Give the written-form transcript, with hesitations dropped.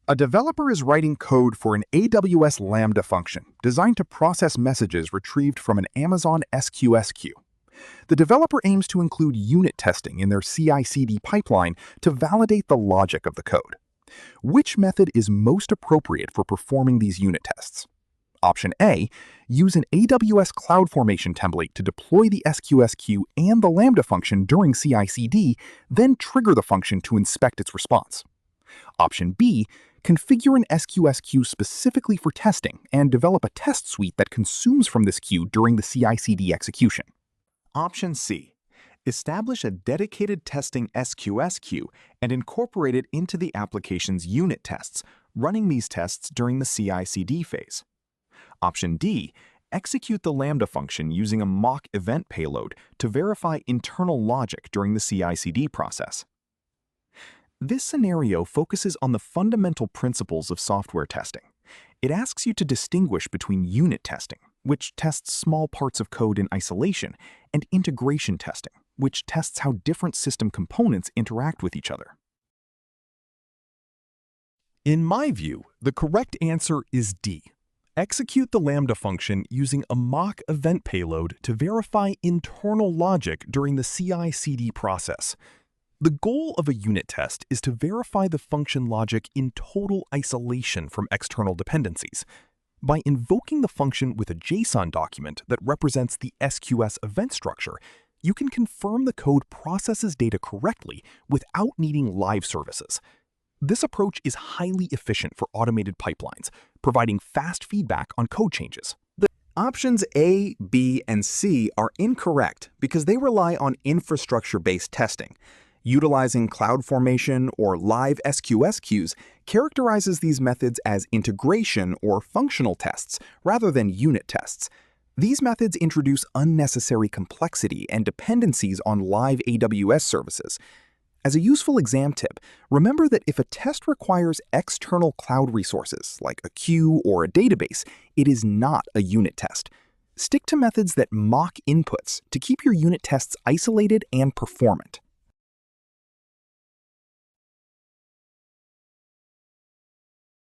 A developer is writing code for an AWS Lambda function designed to process messages retrieved from an Amazon SQS queue. The developer aims to include unit testing in their CI/CD pipeline to validate the logic of the code. Which method is most appropriate for performing these unit tests? Option A, use an AWS CloudFormation template to deploy the SQS queue and the Lambda function during CI/CD, then trigger the function to inspect its response. Option B, configure an SQS queue specifically for testing and develop a test suite that consumes from this queue during the CI/CD execution. Option C, establish a dedicated testing SQS queue and incorporate it into the application's unit tests, running these tests during the CI/CD phase. Option D, execute the Lambda function using a mock event payload to verify internal logic during the CI/CD process. This scenario focuses on the fundamental principles of software testing. It asks you to distinguish between unit testing, which tests small parts of code in isolation, and integration testing, which tests how different system components interact with each other. In my view, the correct answer is D. Execute the Lambda function using a mock event payload to verify internal logic during the CI/CD process. The goal of a unit test is to verify the function logic in total isolation from external dependencies. By invoking the function with a JSON document that represents the SQS event structure, you can confirm the code processes data correctly without needing live services. This approach is highly efficient for automated pipelines, providing fast feedback on code changes. The options A, B, and C are incorrect because they rely on infrastructure-based testing. Utilizing CloudFormation or live SQS queues characterizes these methods as integration or functional tests rather than unit tests. These methods introduce unnecessary complexity and dependencies on live AWS services. As a useful exam tip, remember that if a test requires external cloud resources, like a queue or a database, it is not a unit test. Stick to methods that mock inputs to keep your unit tests isolated and performant.